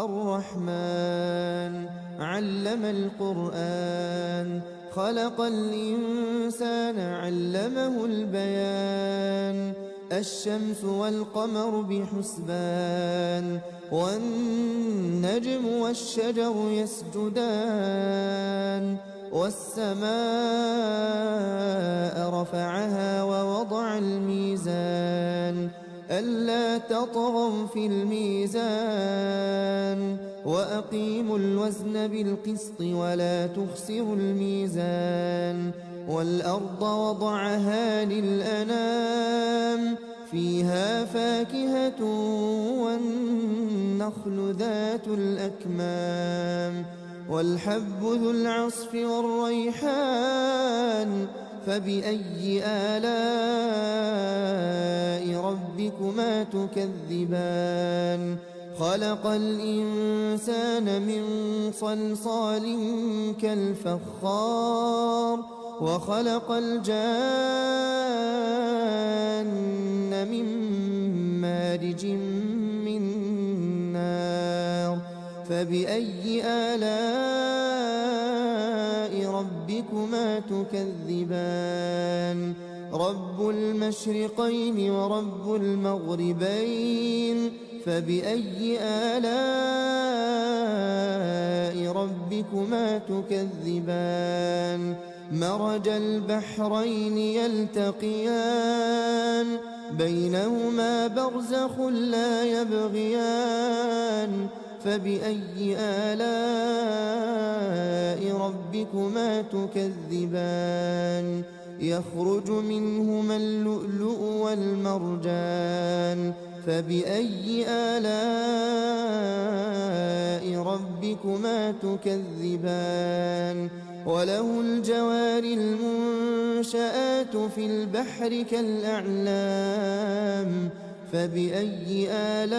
الرحمن علم القرآن خلق الإنسان علمه البيان الشمس والقمر بحسبان والنجم والشجر يسجدان والسماء رفعها ووضع الميزان ألا تطغوا في الميزان وأقيموا الوزن بالقسط ولا تخسروا الميزان والأرض وضعها للأنام فيها فاكهة والنخل ذات الأكمام والحب ذو العصف والريحان فبأي آلاء ربكما تكذبان خلق الإنسان من صلصال كالفخار وخلق الجان من مارج من نار فبأي آلاء ربكما تكذبان رب المشرقين ورب المغربين فبأي آلاء ربكما تكذبان مرج البحرين يلتقيان بينهما برزخ لا يبغيان فبأي آلاء ربكما تكذبان يخرج منهما اللؤلؤ والمرجان فبأي آلاء ربكما تكذبان وله الجوار المنشآت في البحر كالأعلام فبأي آلاء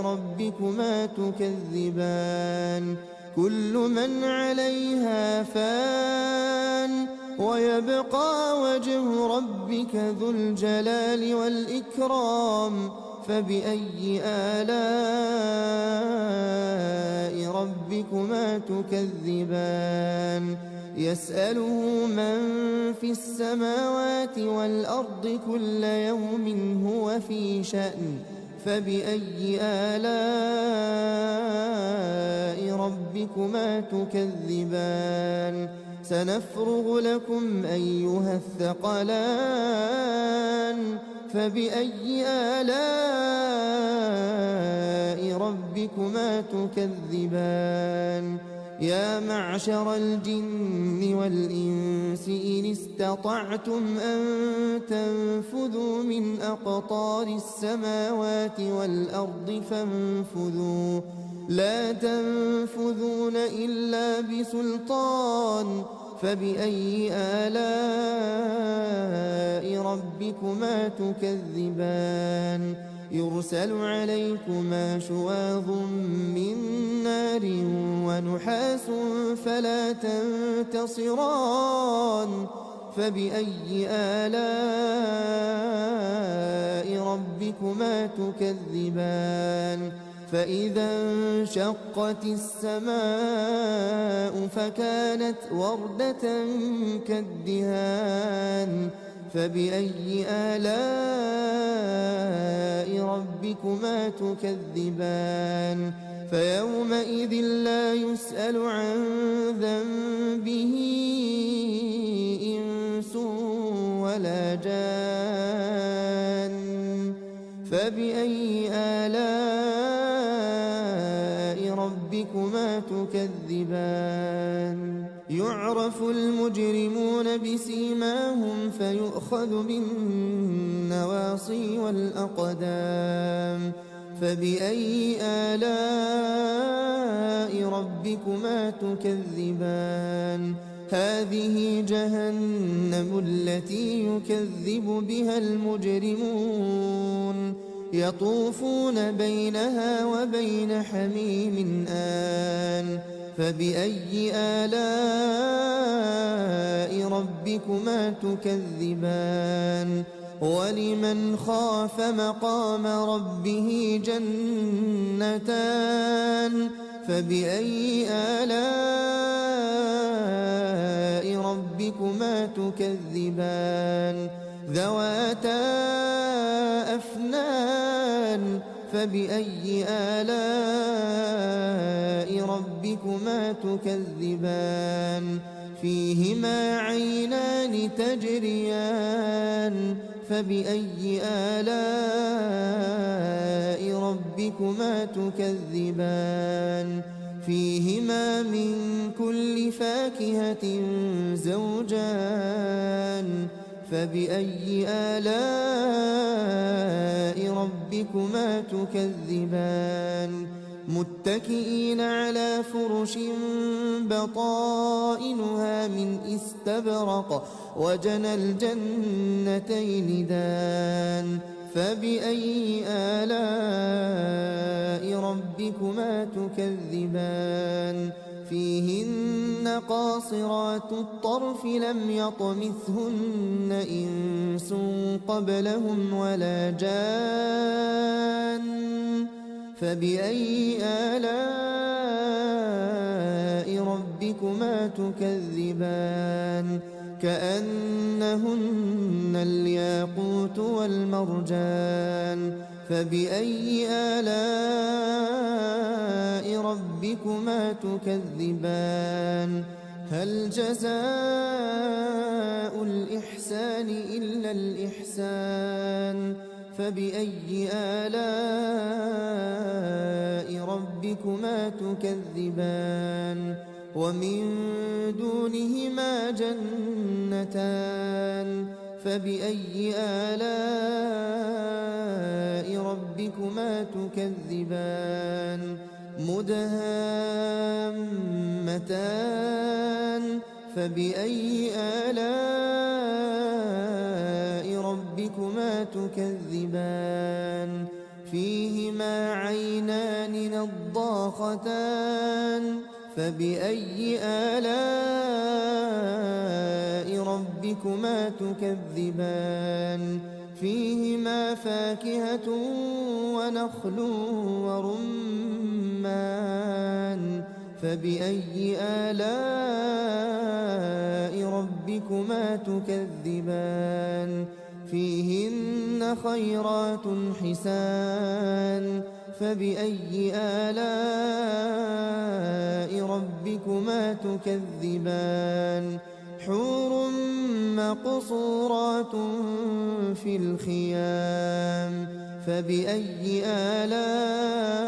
ربكما تكذبان كل من عليها فان ويبقى وجه ربك ذو الجلال والإكرام فبأي آلاء ربكما تكذبان يسأله من في السماوات والأرض كل يوم هو في شأن فبأي آلاء ربكما تكذبان سنفرغ لكم أيها الثقلان فبأي آلاء ربكما تكذبان يا معشر الجن والإنس إن استطعتم أن تنفذوا من أقطار السماوات والأرض فانفذوا لا تنفذون إلا بسلطان فبأي آلاء ربكما تكذبان يرسل عليكما شواظ من نار ونحاس فلا تنتصران فبأي آلاء ربكما تكذبان فإذا انشقت السماء فكانت وردة كالدهان فبأي آلاء ربكما تكذبان فيومئذ لا يسأل عن ذنبه إنس ولا جان فبأي آلاء ربكما تكذبان يعرف المجرمون بسيماهم فيؤخذ بالنواصي والأقدام فبأي آلاء ربكما تكذبان هذه جهنم التي يكذب بها المجرمون يطوفون بينها وبين حميم آن فبأي آلاء ربكما تكذبان ولمن خاف مقام ربه جنتان فبأي آلاء ربكما تكذبان ذواتا أفنان فبأي آلاء ربكما تكذبان فيهما عينان تجريان فبأي آلاء ربكما تكذبان فيهما من كل فاكهة زوجان فبأي آلاء ربكما تكذبان متكئين على فرش بطائنها من استبرق وجنى الجنتين دان فبأي آلاء ربكما تكذبان فيهن قاصرات الطرف لم يطمثهن إنس قبلهم ولا جان فبأي آلاء ربكما تكذبان كأنهن الياقوت والمرجان فبأي آلاء ربكما تكذبان هل جزاء الإحسان إلا الإحسان فبأي آلاء ربكما تكذبان ومن دونهما جنتان فبأي آلاء ربكما تكذبان مدهامتان فبأي آلاء ربكما تكذبان فيهما عينان نضاختان فبأي آلاء ربكما تكذبان فيهما فاكهة ونخل ورمان فبأي آلاء ربكما تكذبان فيهن خيرات حسان فبأي آلاء ربكما تكذبان حور مقصورات في الخيام فبأي آلاء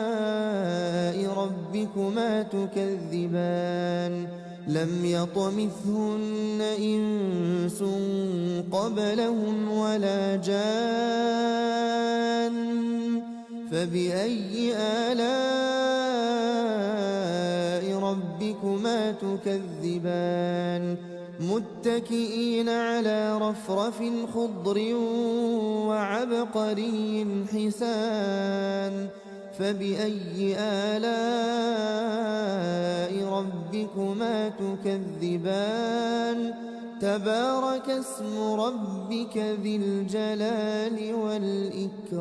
ربكما تكذبان لم يطمثهن إنس قبلهم ولا جان فبأي آلاء ربكما تكذبان متكئين على رفرف خضر وعبقري حسان فبأي آلاء ربكما تكذبان تبارك اسم ربك ذي الجلال والإكرام